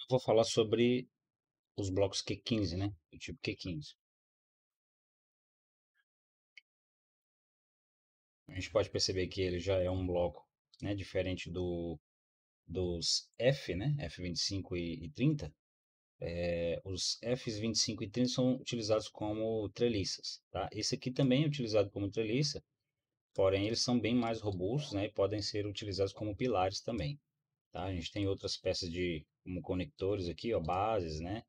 eu vou falar sobre os blocos Q15, né? Do tipo Q15. A gente pode perceber que ele já é um bloco, né, diferente dos F, né? F25 e 30. Os Fs 25 e 30 são utilizados como treliças, tá? Esse aqui também é utilizado como treliça, porém eles são bem mais robustos, né? E podem ser utilizados como pilares também, tá? A gente tem outras peças como conectores aqui, ó, bases, né?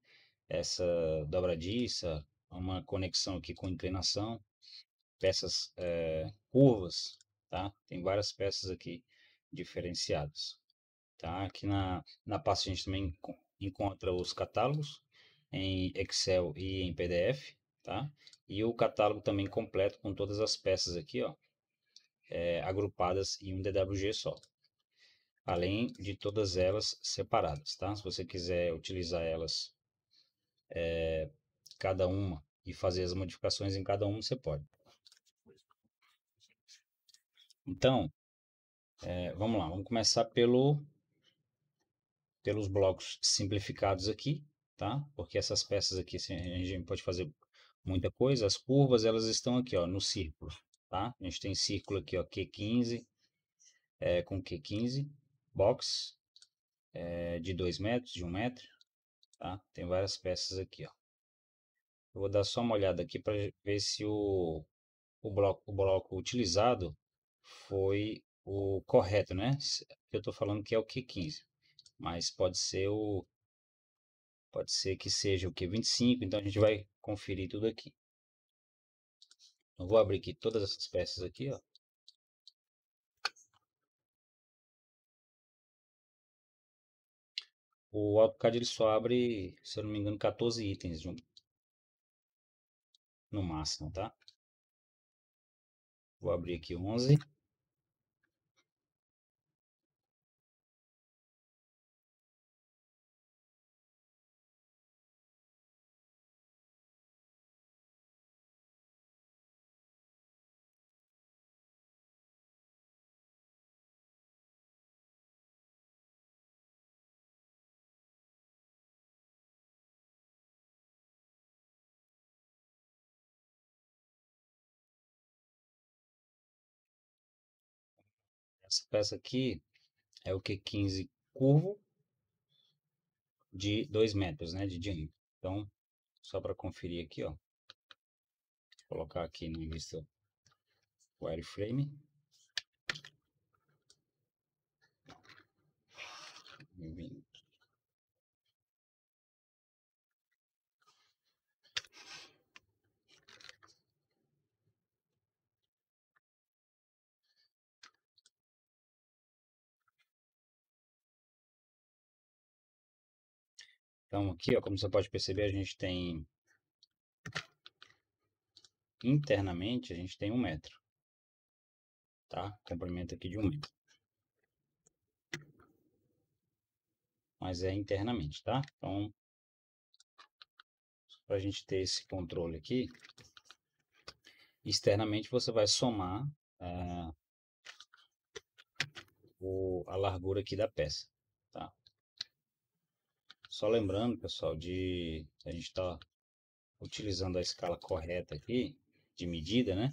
Essa dobradiça, uma conexão aqui com inclinação, peças curvas, tá? Tem várias peças aqui diferenciadas, tá? Aqui na pasta a gente também encontra os catálogos em Excel e em PDF, tá? E o catálogo também completo com todas as peças aqui, ó, agrupadas em um DWG só, além de todas elas separadas, tá? Se você quiser utilizar elas cada uma e fazer as modificações em cada uma, você pode. Então, vamos lá, vamos começar pelos blocos simplificados aqui, tá? Porque essas peças aqui assim, a gente pode fazer muita coisa. As curvas, elas estão aqui, ó, no círculo, tá? A gente tem círculo aqui, ó, Q15, com Q15, box de 2 metros, de 1 metro, tá? Tem várias peças aqui, ó. Eu vou dar só uma olhada aqui para ver se o bloco utilizado foi o correto, né? Eu estou falando que é o Q15, mas pode ser que seja o Q25, então a gente vai conferir tudo aqui. Eu vou abrir aqui todas essas peças aqui, ó. O AutoCAD ele só abre, se eu não me engano, 14 itens no máximo, tá? Vou abrir aqui 11. Essa peça aqui é o Q15 curvo de 2 metros, né, de diâmetro. Então, só para conferir aqui, ó, vou colocar aqui na vista wireframe. Então, aqui, ó, como você pode perceber, a gente tem internamente, a gente tem 1 metro, tá? Comprimento aqui de 1 metro. Mas é internamente, tá? Então, para a gente ter esse controle aqui, externamente você vai somar a largura aqui da peça, tá? Só lembrando, pessoal, de a gente estar utilizando a escala correta aqui, de medida, né?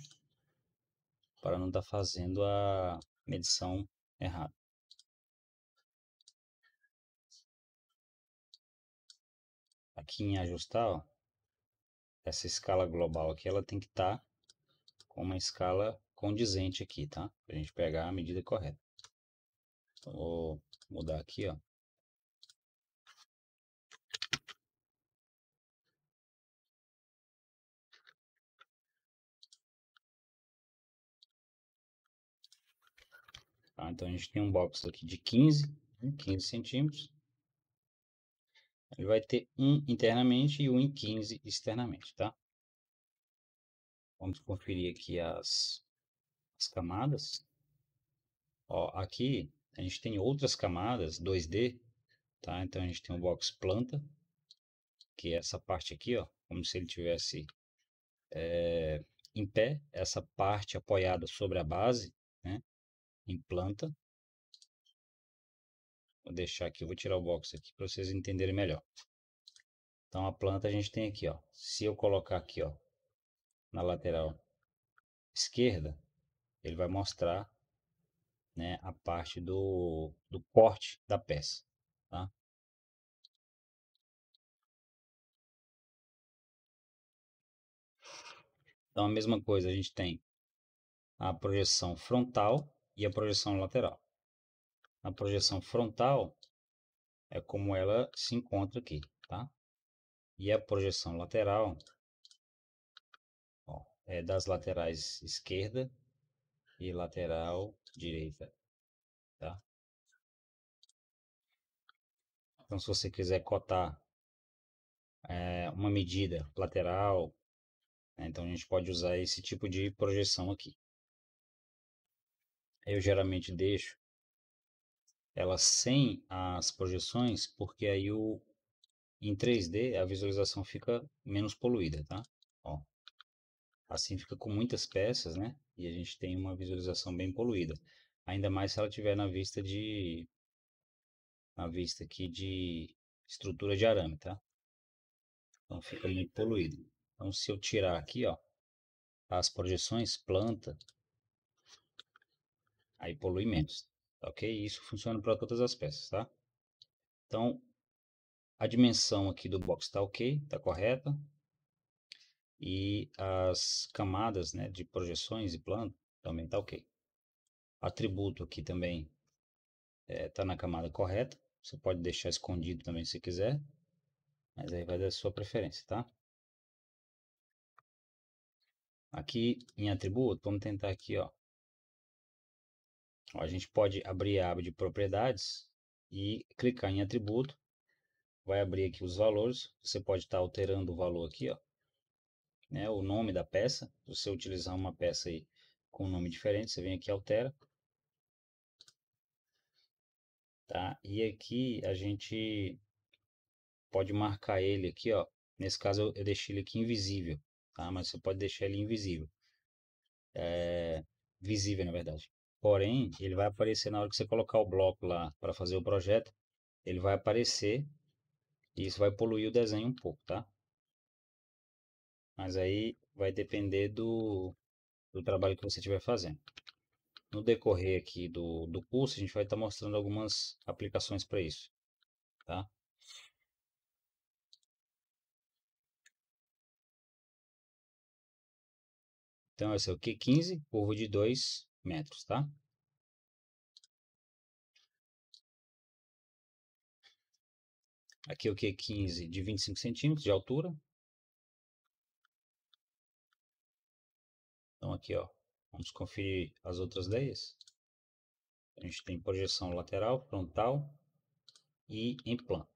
Para não estar fazendo a medição errada. Aqui em ajustar, ó, essa escala global aqui, ela tem que estar com uma escala condizente aqui, tá? Para a gente pegar a medida correta. Então, vou mudar aqui, ó. Tá? Então, a gente tem um box aqui de 15 centímetros. Ele vai ter um internamente e um em 15 externamente, tá? Vamos conferir aqui as camadas. Ó, aqui a gente tem outras camadas 2D, tá? Então a gente tem o box planta, que é essa parte aqui, ó, como se ele tivesse em pé, essa parte apoiada sobre a base, né? Em planta. Vou deixar aqui, eu vou tirar o box aqui para vocês entenderem melhor. Então a planta a gente tem aqui, ó. Se eu colocar aqui, ó, na lateral esquerda, ele vai mostrar, né, a parte do corte da peça, tá? Então a mesma coisa, a gente tem a projeção frontal e a projeção lateral. A projeção frontal é como ela se encontra aqui, tá? E a projeção lateral, ó, é das laterais esquerda e lateral direita, tá? Então, se você quiser cotar uma medida lateral, né, então a gente pode usar esse tipo de projeção aqui. Eu geralmente deixo ela sem as projeções, porque aí em 3D a visualização fica menos poluída, tá? Ó, assim fica com muitas peças, né? E a gente tem uma visualização bem poluída. Ainda mais se ela tiver na vista aqui de estrutura de arame, tá? Então fica muito poluído. Então se eu tirar aqui, ó, as projeções planta, aí polui menos, tá ok? Isso funciona para todas as peças, tá? Então a dimensão aqui do box está ok, está correta. E as camadas, né, de projeções e plano também está ok. Atributo aqui também está na camada correta. Você pode deixar escondido também se quiser, mas aí vai da sua preferência, tá? Aqui em atributo, vamos tentar aqui, ó. A gente pode abrir a aba de propriedades e clicar em atributo. Vai abrir aqui os valores. Você pode estar alterando o valor aqui, ó, né, o nome da peça. Se você utilizar uma peça aí com um nome diferente, você vem aqui e altera, tá? E aqui a gente pode marcar ele aqui, ó. Nesse caso eu deixei ele aqui invisível, tá? Mas você pode deixar ele invisível. Visível, na verdade. Porém, ele vai aparecer na hora que você colocar o bloco lá para fazer o projeto. Ele vai aparecer e isso vai poluir o desenho um pouco, tá? Mas aí vai depender do trabalho que você estiver fazendo. No decorrer aqui do curso, a gente vai estar mostrando algumas aplicações para isso, tá? Então, esse é o Q15, curvo de 2 metros, tá? Aqui é o Q15 de 25 centímetros de altura. Então, aqui, ó, vamos conferir as outras ideias. A gente tem projeção lateral, frontal e em plano.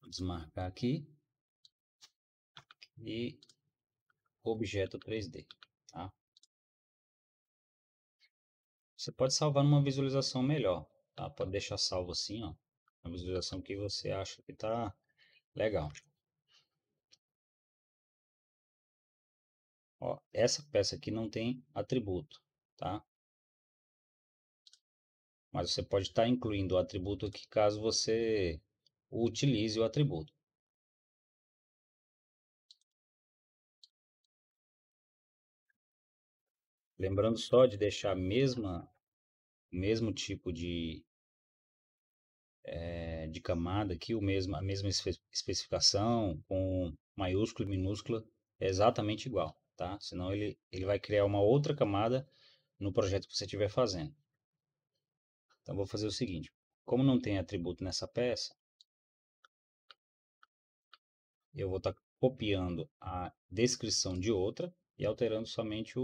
Vou desmarcar aqui e objeto 3D, tá? Você pode salvar numa visualização melhor, tá? Pode deixar salvo assim, ó, uma visualização que você acha que tá legal. Ó, essa peça aqui não tem atributo, tá? Mas você pode estar incluindo o atributo aqui caso você utilize o atributo. Lembrando só de deixar o mesmo tipo de camada aqui, a mesma especificação, com maiúscula e minúscula, é exatamente igual, tá? Senão ele vai criar uma outra camada no projeto que você estiver fazendo. Então, vou fazer o seguinte, como não tem atributo nessa peça, eu vou estar copiando a descrição de outra e alterando somente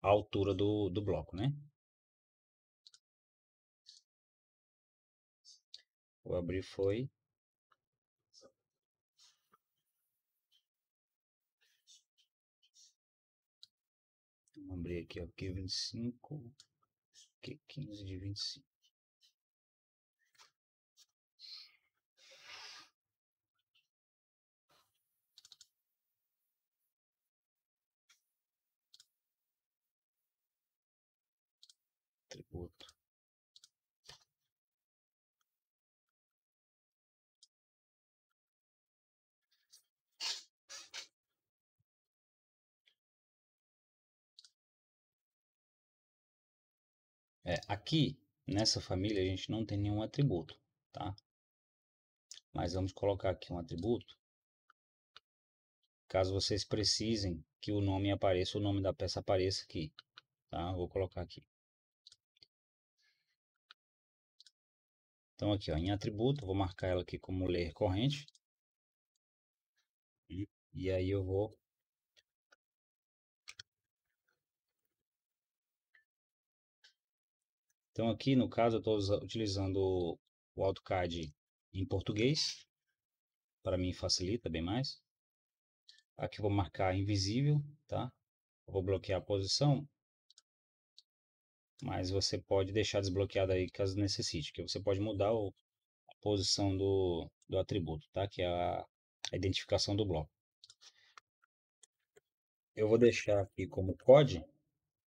a altura do bloco, né? Vou abrir foi. Vamos abrir aqui, ó, Q25, Q15 de 25. atributo. Aqui, nessa família, a gente não tem nenhum atributo, tá? Mas vamos colocar aqui um atributo, caso vocês precisem que o nome apareça, o nome da peça apareça aqui, tá? Vou colocar aqui. Então aqui, ó, em atributo, vou marcar ela aqui como ler corrente. E aí eu vou... Então aqui, no caso, eu estou utilizando o AutoCAD em português. Para mim facilita bem mais. Aqui eu vou marcar invisível, tá? Eu vou bloquear a posição, mas você pode deixar desbloqueado aí caso necessite, que você pode mudar a posição do atributo, tá? Que é a identificação do bloco. Eu vou deixar aqui como COD,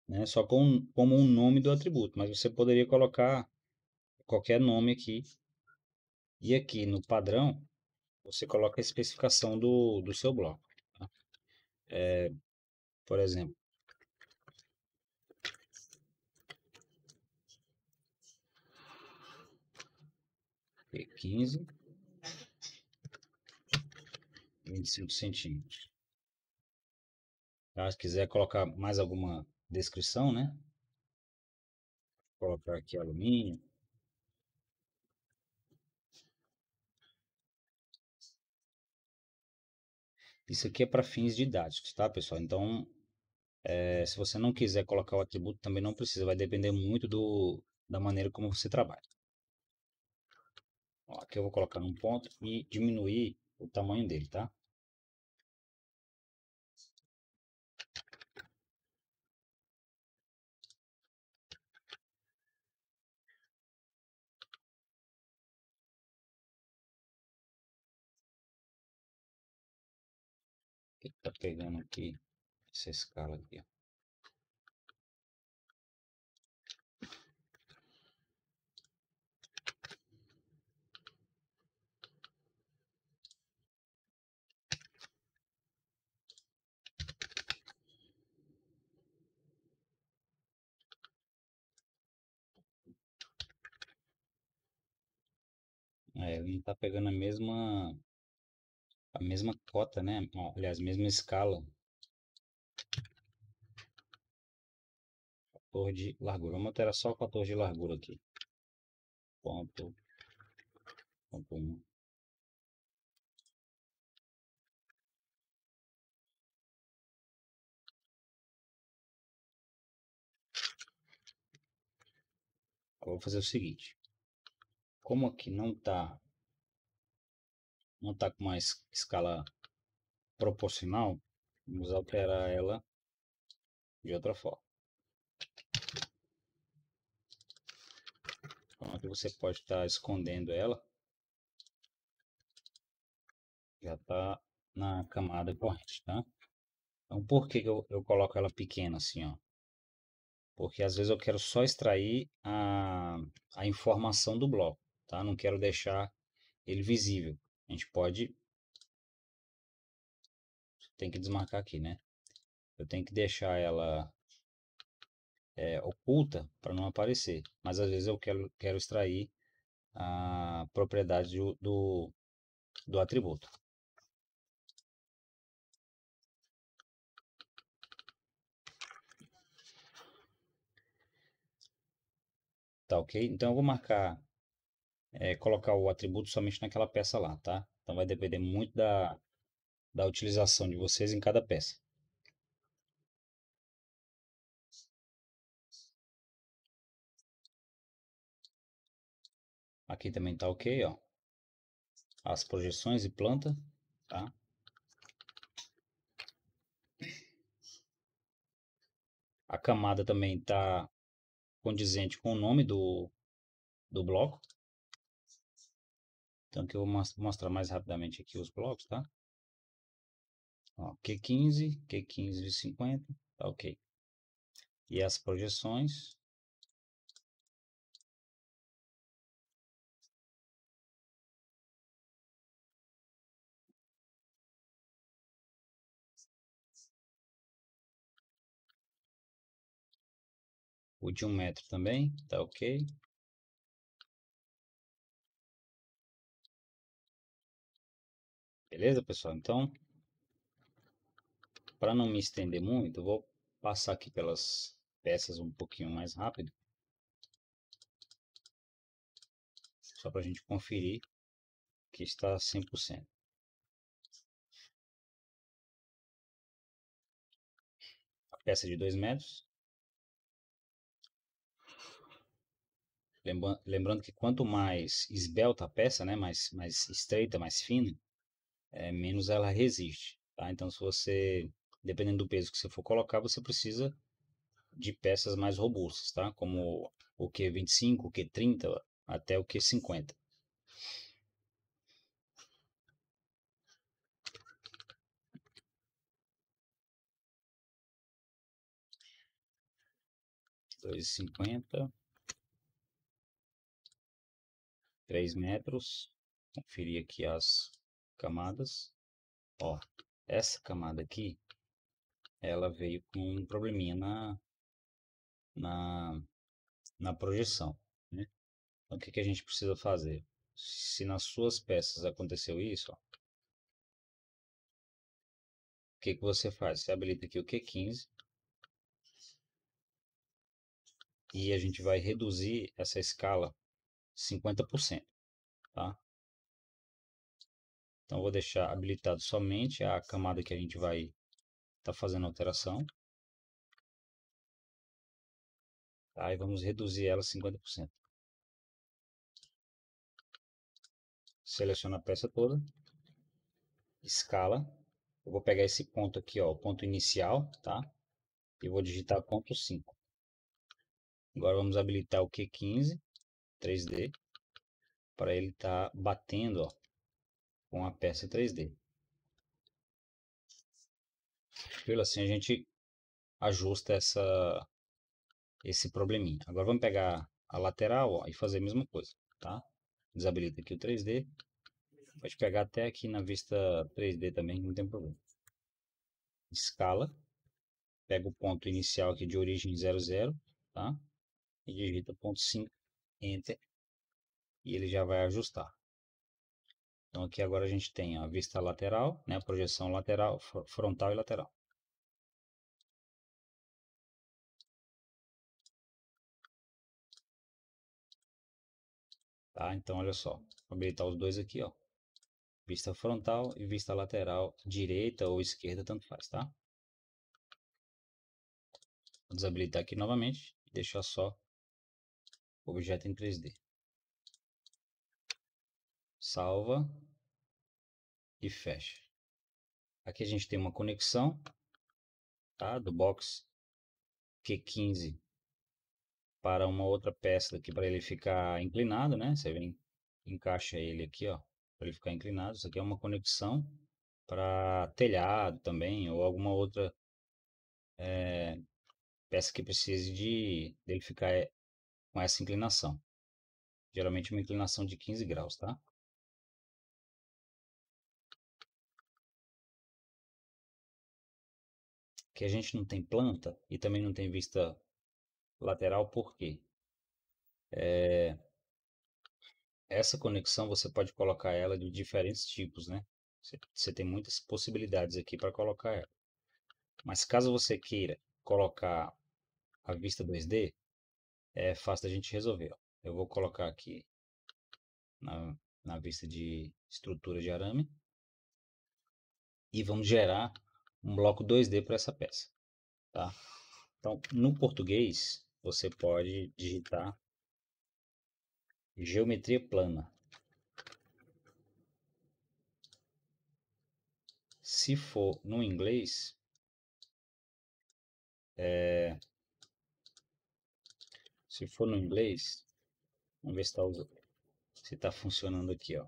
né? Só como um nome do atributo, mas você poderia colocar qualquer nome aqui. E aqui no padrão, você coloca a especificação do seu bloco, tá? Por exemplo, P15, 25 centímetros. Tá? Se quiser colocar mais alguma descrição, né? Colocar aqui alumínio. Isso aqui é para fins didáticos, tá, pessoal? Então, se você não quiser colocar o atributo, também não precisa. Vai depender muito da maneira como você trabalha. Ó, aqui eu vou colocar num ponto e diminuir o tamanho dele, tá? Ele tá pegando aqui essa escala aqui, ó. Ele tá pegando a mesma cota, né? Ó, aliás, mesma escala. Fator de largura. Vamos alterar só o fator de largura aqui. Ponto 1. Eu vou fazer o seguinte. Como aqui não tá com uma escala proporcional, vamos alterar ela de outra forma. Então, aqui você pode estar escondendo ela. Já está na camada corrente, tá? Então, por que que eu coloco ela pequena assim, ó? Porque às vezes eu quero só extrair a informação do bloco, tá? Não quero deixar ele visível. A gente pode... Tem que desmarcar aqui, né? Eu tenho que deixar ela oculta para não aparecer. Mas às vezes eu quero extrair a propriedade do atributo. Tá ok? Então eu vou marcar, colocar o atributo somente naquela peça lá, tá? Então vai depender muito da utilização de vocês em cada peça. Aqui também tá ok, ó. As projeções e planta, tá? A camada também tá condizente com o nome do bloco. Então aqui eu vou mostrar mais rapidamente aqui os blocos, tá? Ó, Q15 de 50, tá ok. E as projeções, O de 1 metro também, tá ok. Beleza, pessoal? Então, para não me estender muito, eu vou passar aqui pelas peças um pouquinho mais rápido, só para a gente conferir que está 100%. A peça de 2 metros. Lembrando que quanto mais esbelta a peça, né, mais estreita, mais fina, menos ela resiste, tá? Então, se você, dependendo do peso que você for colocar, você precisa de peças mais robustas, tá? Como o Q25, o Q30, até o Q50. Dois e 50, 3 metros. Conferir aqui as camadas. Ó, essa camada aqui, ela veio com um probleminha na, na projeção, né? Então, o que que a gente precisa fazer? Se nas suas peças aconteceu isso, ó, o que que você faz? Você habilita aqui o Q15 e a gente vai reduzir essa escala 50%, tá? Então, eu vou deixar habilitado somente a camada que a gente vai estar fazendo alteração, tá? E vamos reduzir ela 50%. Seleciona a peça toda, escala. Eu vou pegar esse ponto aqui, ó, o ponto inicial, tá? E vou digitar ponto 5. Agora vamos habilitar o Q15 3D para ele estar batendo, ó, com a peça 3D. Pelo assim a gente ajusta esse probleminha. Agora vamos pegar a lateral, ó, e fazer a mesma coisa, tá? Desabilita aqui o 3D. Pode pegar até aqui na vista 3D também, não tem problema. Escala. Pega o ponto inicial aqui de origem 00, tá? E digita ponto 5, Enter, e ele já vai ajustar. Então aqui agora a gente tem a vista lateral, né? A projeção lateral, frontal e lateral. Tá? Então olha só, vou habilitar os dois aqui, ó. Vista frontal e vista lateral, direita ou esquerda, tanto faz, tá? Vou desabilitar aqui novamente e deixar só o objeto em 3D. Salva e fecha. Aqui a gente tem uma conexão, tá? Do box Q15 para uma outra peça aqui para ele ficar inclinado, né? Você vem, encaixa ele aqui, ó, para ele ficar inclinado. Isso aqui é uma conexão para telhado também ou alguma outra peça que precise dele ficar com essa inclinação. Geralmente uma inclinação de 15 graus, tá? Que a gente não tem planta e também não tem vista lateral, por quê? Essa conexão você pode colocar ela de diferentes tipos, né? Você tem muitas possibilidades aqui para colocar ela. Mas caso você queira colocar a vista 2D, é fácil da gente resolver, ó. Eu vou colocar aqui na vista de estrutura de arame e vamos gerar um bloco 2D para essa peça, tá? Então, no português, você pode digitar geometria plana. Se for no inglês, se for no inglês, vamos ver se está funcionando aqui, ó.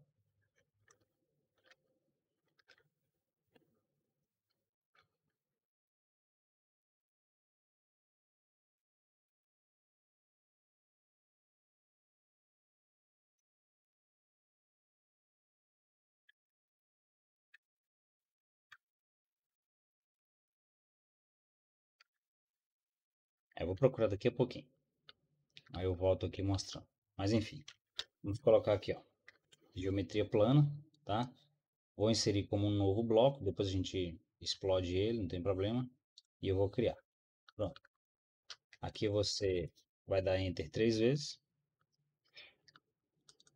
Eu vou procurar daqui a pouquinho. Aí eu volto aqui mostrando. Mas enfim, vamos colocar aqui, ó, geometria plana, tá? Vou inserir como um novo bloco, depois a gente explode ele, não tem problema. E eu vou criar. Pronto. Aqui você vai dar Enter 3 vezes.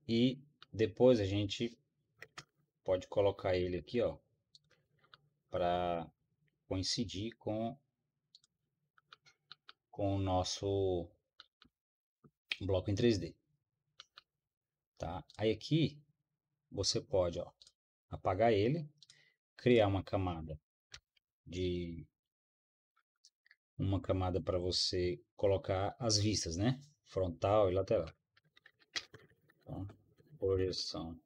E depois a gente pode colocar ele aqui, ó, para coincidir com o nosso bloco em 3D, tá? Aí aqui você pode, ó, apagar ele, criar de uma camada para você colocar as vistas, né? Frontal e lateral. Então, projeção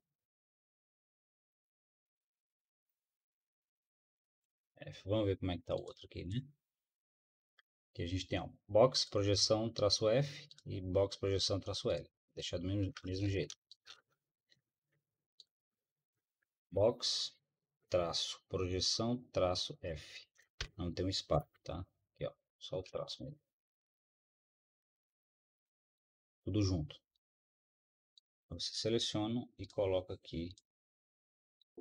F. Vamos ver como é que tá o outro aqui, né? Aqui a gente tem, ó, box projeção traço F e box projeção traço L. Deixar do mesmo jeito. Box traço projeção traço F. Não tem um espaço, tá? Aqui, ó, só o traço mesmo. Tudo junto. Você seleciona e coloca aqui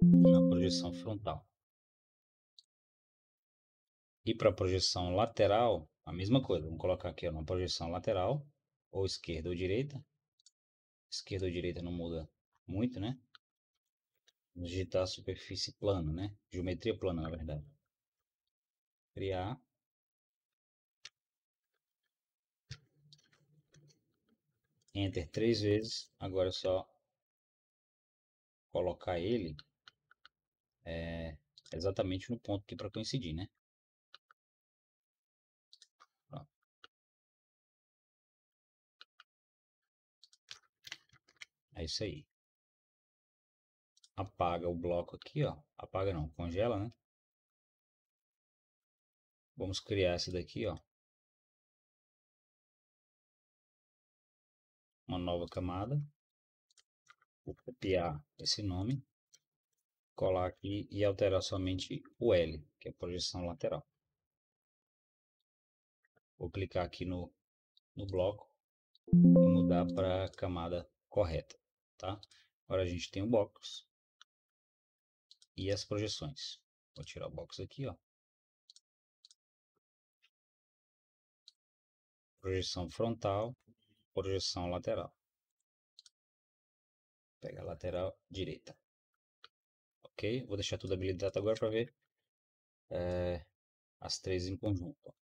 na projeção frontal. E para a projeção lateral, a mesma coisa. Vamos colocar aqui, ó, na projeção lateral, ou esquerda ou direita. Esquerda ou direita não muda muito, né? Vamos digitar superfície plana, né? Geometria plana, na verdade. Criar. Enter 3 vezes. Agora é só colocar ele exatamente no ponto aqui para coincidir, né? Pronto. É isso aí. Apaga o bloco aqui, ó. Apaga não, congela, né? Vamos criar esse daqui, ó. Uma nova camada. Vou copiar esse nome, colar aqui e alterar somente o L, que é a projeção lateral. Vou clicar aqui no bloco e mudar para a camada correta, tá? Agora a gente tem o box e as projeções. Vou tirar o box aqui, ó. Projeção frontal, projeção lateral. Pega a lateral direita. Ok? Vou deixar tudo habilitado agora para ver as três em conjunto.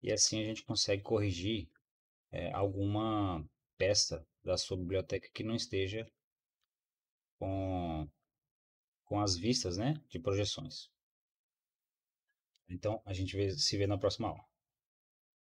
E assim a gente consegue corrigir alguma peça da sua biblioteca que não esteja com, com as vistas, né, de projeções. Então a gente se vê na próxima aula.